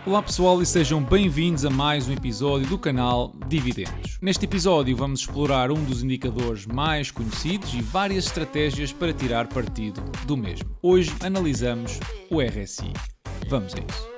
Olá pessoal e sejam bem-vindos a mais um episódio do canal Dividendos. Neste episódio vamos explorar um dos indicadores mais conhecidos e várias estratégias para tirar partido do mesmo. Hoje analisamos o RSI. Vamos a isso.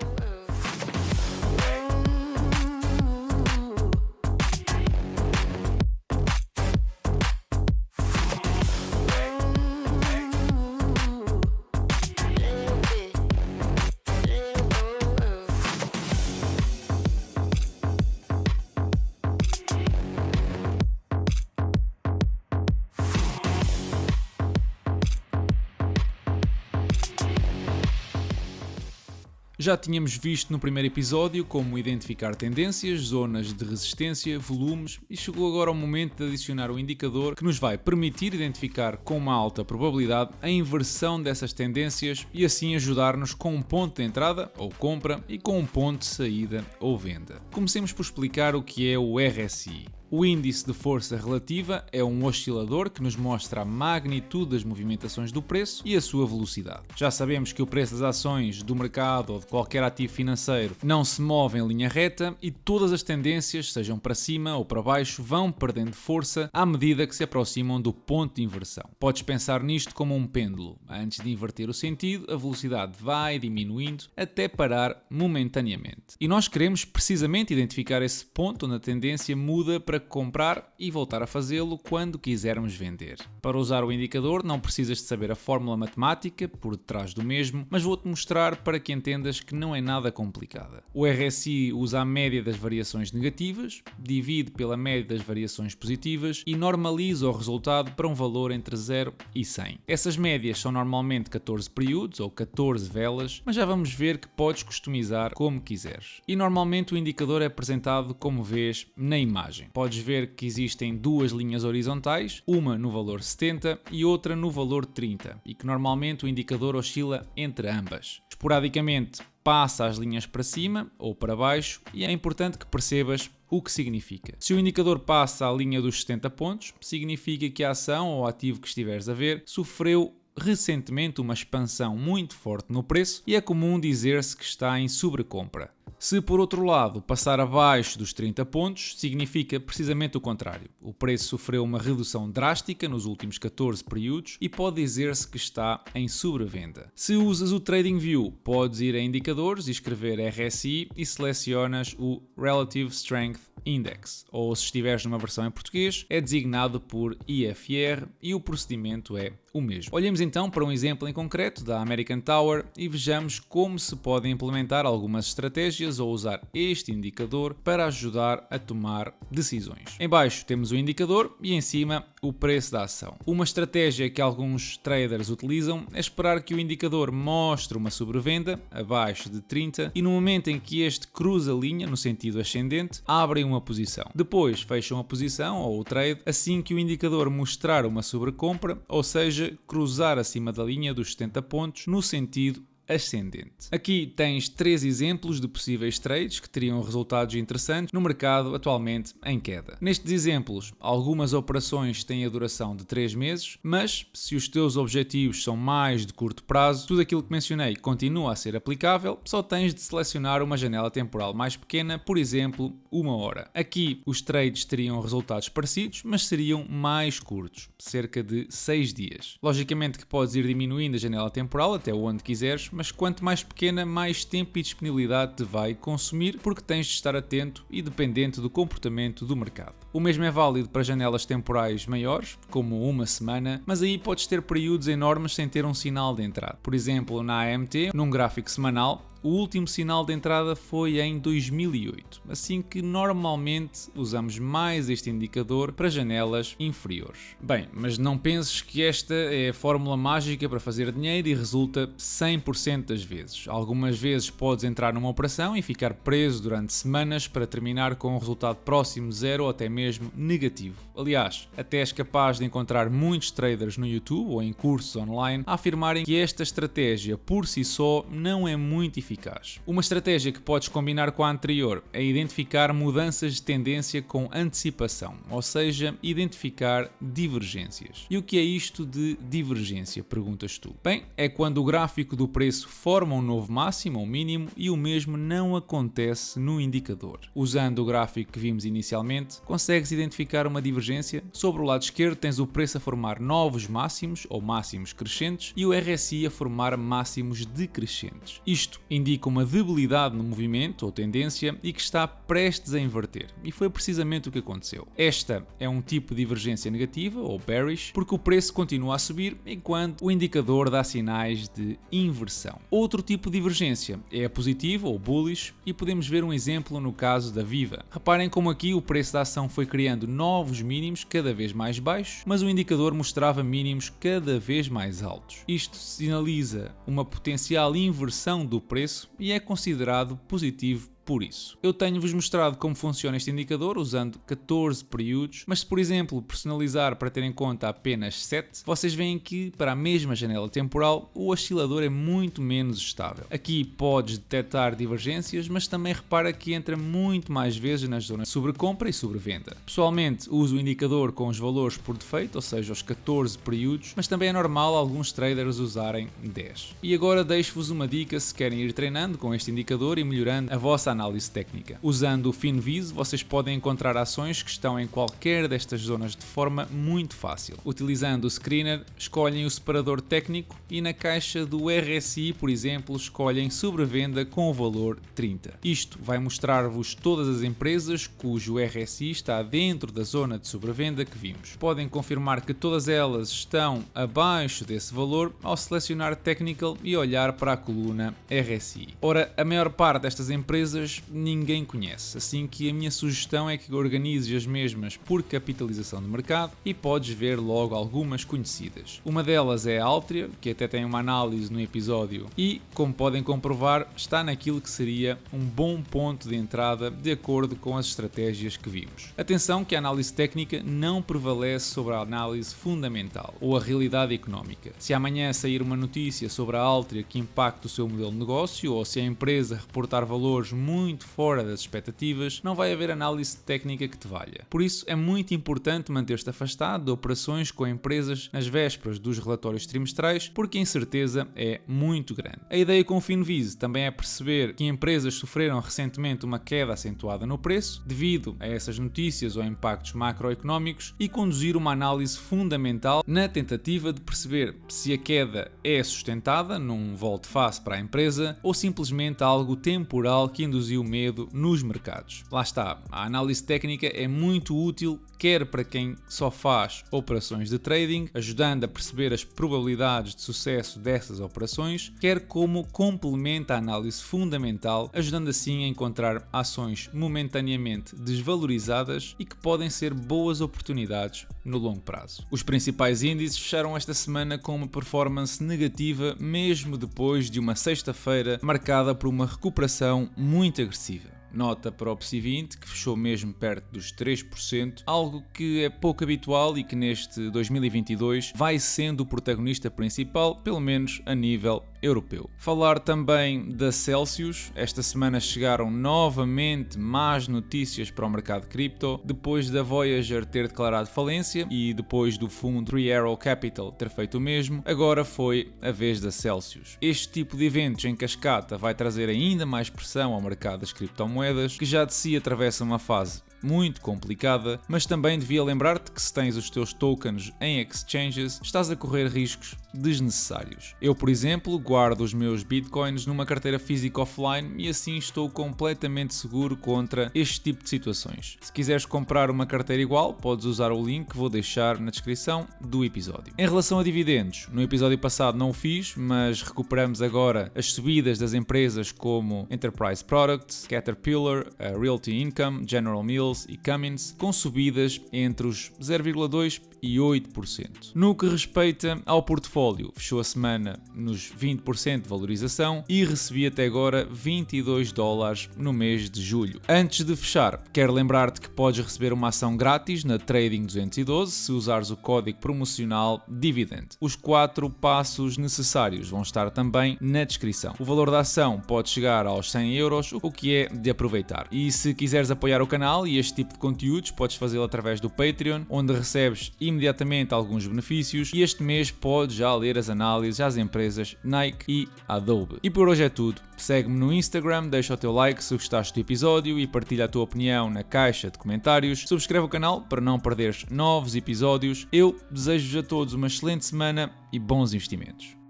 Já tínhamos visto no primeiro episódio como identificar tendências, zonas de resistência, volumes e chegou agora o momento de adicionar um indicador que nos vai permitir identificar com uma alta probabilidade a inversão dessas tendências e assim ajudar-nos com um ponto de entrada ou compra e com um ponto de saída ou venda. Comecemos por explicar o que é o RSI. O índice de força relativa é um oscilador que nos mostra a magnitude das movimentações do preço e a sua velocidade. Já sabemos que o preço das ações do mercado ou de qualquer ativo financeiro não se move em linha reta e todas as tendências, sejam para cima ou para baixo, vão perdendo força à medida que se aproximam do ponto de inversão. Podes pensar nisto como um pêndulo. Antes de inverter o sentido, a velocidade vai diminuindo até parar momentaneamente. E nós queremos precisamente identificar esse ponto onde a tendência muda para comprar e voltar a fazê-lo quando quisermos vender. Para usar o indicador não precisas de saber a fórmula matemática por detrás do mesmo, mas vou-te mostrar para que entendas que não é nada complicada. O RSI usa a média das variações negativas, divide pela média das variações positivas e normaliza o resultado para um valor entre 0 e 100. Essas médias são normalmente 14 períodos ou 14 velas, mas já vamos ver que podes customizar como quiseres. E normalmente o indicador é apresentado como vês na imagem. Podes ver que existem duas linhas horizontais, uma no valor 70 e outra no valor 30, e que normalmente o indicador oscila entre ambas. Esporadicamente passa as linhas para cima ou para baixo e é importante que percebas o que significa. Se o indicador passa a linha dos 70 pontos, significa que a ação ou ativo que estiveres a ver sofreu recentemente uma expansão muito forte no preço e é comum dizer-se que está em sobrecompra. Se por outro lado passar abaixo dos 30 pontos, significa precisamente o contrário. O preço sofreu uma redução drástica nos últimos 14 períodos e pode dizer-se que está em sobrevenda. Se usas o TradingView, podes ir a indicadores e escrever RSI e selecionas o Relative Strength Index, ou se estiveres numa versão em português, é designado por IFR e o procedimento é o mesmo. Olhemos então para um exemplo em concreto da American Tower e vejamos como se podem implementar algumas estratégias ou usar este indicador para ajudar a tomar decisões. Em baixo temos o indicador e em cima o preço da ação. Uma estratégia que alguns traders utilizam é esperar que o indicador mostre uma sobrevenda abaixo de 30 e no momento em que este cruza a linha no sentido ascendente, abrem uma posição. Depois fecham a posição ou o trade assim que o indicador mostrar uma sobrecompra, ou seja, cruzar acima da linha dos 70 pontos no sentido ascendente. Aqui tens 3 exemplos de possíveis trades que teriam resultados interessantes no mercado atualmente em queda. Nestes exemplos, algumas operações têm a duração de 3 meses, mas se os teus objetivos são mais de curto prazo, tudo aquilo que mencionei continua a ser aplicável, só tens de selecionar uma janela temporal mais pequena, por exemplo, 1 hora. Aqui os trades teriam resultados parecidos, mas seriam mais curtos, cerca de 6 dias. Logicamente que podes ir diminuindo a janela temporal até onde quiseres, mas quanto mais pequena, mais tempo e disponibilidade te vai consumir, porque tens de estar atento e dependente do comportamento do mercado. O mesmo é válido para janelas temporais maiores, como uma semana, mas aí podes ter períodos enormes sem ter um sinal de entrada. Por exemplo, na AMT, num gráfico semanal, o último sinal de entrada foi em 2008, assim que normalmente usamos mais este indicador para janelas inferiores. Bem, mas não penses que esta é a fórmula mágica para fazer dinheiro e resulta 100% das vezes. Algumas vezes podes entrar numa operação e ficar preso durante semanas para terminar com um resultado próximo de zero ou até mesmo mesmo negativo. Aliás, até és capaz de encontrar muitos traders no YouTube ou em cursos online a afirmarem que esta estratégia por si só não é muito eficaz. Uma estratégia que podes combinar com a anterior é identificar mudanças de tendência com antecipação, ou seja, identificar divergências. E o que é isto de divergência, perguntas tu? Bem, é quando o gráfico do preço forma um novo máximo ou mínimo e o mesmo não acontece no indicador. Usando o gráfico que vimos inicialmente, consegues identificar uma divergência. Sobre o lado esquerdo tens o preço a formar novos máximos ou máximos crescentes e o RSI a formar máximos decrescentes. Isto indica uma debilidade no movimento ou tendência e que está prestes a inverter. E foi precisamente o que aconteceu. Esta é um tipo de divergência negativa ou bearish, porque o preço continua a subir enquanto o indicador dá sinais de inversão. Outro tipo de divergência é a positiva ou bullish e podemos ver um exemplo no caso da Viva. Reparem como aqui o preço da ação foi criando novos mínimos cada vez mais baixos, mas o indicador mostrava mínimos cada vez mais altos. Isto sinaliza uma potencial inversão do preço e é considerado positivo por isso. Eu tenho-vos mostrado como funciona este indicador usando 14 períodos, mas se por exemplo personalizar para ter em conta apenas 7, vocês veem que para a mesma janela temporal o oscilador é muito menos estável. Aqui podes detectar divergências, mas também repara que entra muito mais vezes nas zonas de sobrecompra e sobrevenda. Pessoalmente uso o indicador com os valores por defeito, ou seja, os 14 períodos, mas também é normal alguns traders usarem 10. E agora deixo-vos uma dica se querem ir treinando com este indicador e melhorando a vossa análise técnica. Usando o FinViz, vocês podem encontrar ações que estão em qualquer destas zonas de forma muito fácil. Utilizando o screener, escolhem o separador técnico e na caixa do RSI, por exemplo, escolhem sobrevenda com o valor 30. Isto vai mostrar-vos todas as empresas cujo RSI está dentro da zona de sobrevenda que vimos. Podem confirmar que todas elas estão abaixo desse valor ao selecionar Technical e olhar para a coluna RSI. Ora, a maior parte destas empresas ninguém conhece, assim que a minha sugestão é que organizes as mesmas por capitalização de mercado e podes ver logo algumas conhecidas. Uma delas é a Altria, que até tem uma análise no episódio e, como podem comprovar, está naquilo que seria um bom ponto de entrada de acordo com as estratégias que vimos. Atenção que a análise técnica não prevalece sobre a análise fundamental ou a realidade económica. Se amanhã sair uma notícia sobre a Altria que impacte o seu modelo de negócio ou se a empresa reportar valores muito fora das expectativas, não vai haver análise técnica que te valha. Por isso, é muito importante manter-te afastado de operações com empresas nas vésperas dos relatórios trimestrais, porque a incerteza é muito grande. A ideia com o FinViz também é perceber que empresas sofreram recentemente uma queda acentuada no preço, devido a essas notícias ou impactos macroeconómicos, e conduzir uma análise fundamental na tentativa de perceber se a queda é sustentada num volte-face para a empresa ou simplesmente algo temporal que induziu medo nos mercados. Lá está, a análise técnica é muito útil, quer para quem só faz operações de trading, ajudando a perceber as probabilidades de sucesso dessas operações, quer como complementa a análise fundamental, ajudando assim a encontrar ações momentaneamente desvalorizadas e que podem ser boas oportunidades no longo prazo. Os principais índices fecharam esta semana com uma performance negativa, mesmo depois de uma sexta-feira marcada por uma recuperação muito agressiva. Nota para o PSI 20, que fechou mesmo perto dos 3%, algo que é pouco habitual e que neste 2022 vai sendo o protagonista principal, pelo menos a nível europeu. Falar também da Celsius. Esta semana chegaram novamente más notícias para o mercado cripto, depois da Voyager ter declarado falência e depois do fundo Three Arrow Capital ter feito o mesmo, agora foi a vez da Celsius. Este tipo de eventos em cascata vai trazer ainda mais pressão ao mercado das criptomoedas, que já de si atravessa uma fase muito complicada, mas também devia lembrar-te que se tens os teus tokens em exchanges, estás a correr riscos desnecessários. Eu, por exemplo, guardo os meus bitcoins numa carteira física offline e assim estou completamente seguro contra este tipo de situações. Se quiseres comprar uma carteira igual, podes usar o link que vou deixar na descrição do episódio. Em relação a dividendos, no episódio passado não o fiz, mas recuperamos agora as subidas das empresas como Enterprise Products, Caterpillar, Realty Income, General Mills e Cummins, com subidas entre os 0,2% 0,98%. No que respeita ao portfólio, fechou a semana nos 20% de valorização e recebi até agora $22 no mês de julho. Antes de fechar, quero lembrar-te que podes receber uma ação grátis na Trading 212 se usares o código promocional DIVIDEND. Os 4 passos necessários vão estar também na descrição. O valor da ação pode chegar aos 100 euros, o que é de aproveitar. E se quiseres apoiar o canal e este tipo de conteúdos, podes fazê-lo através do Patreon, onde recebes imediatamente alguns benefícios e este mês podes já ler as análises às empresas Nike e Adobe. E por hoje é tudo. Segue-me no Instagram, deixa o teu like se gostaste do episódio e partilha a tua opinião na caixa de comentários. Subscreve o canal para não perderes novos episódios. Eu desejo-vos a todos uma excelente semana e bons investimentos.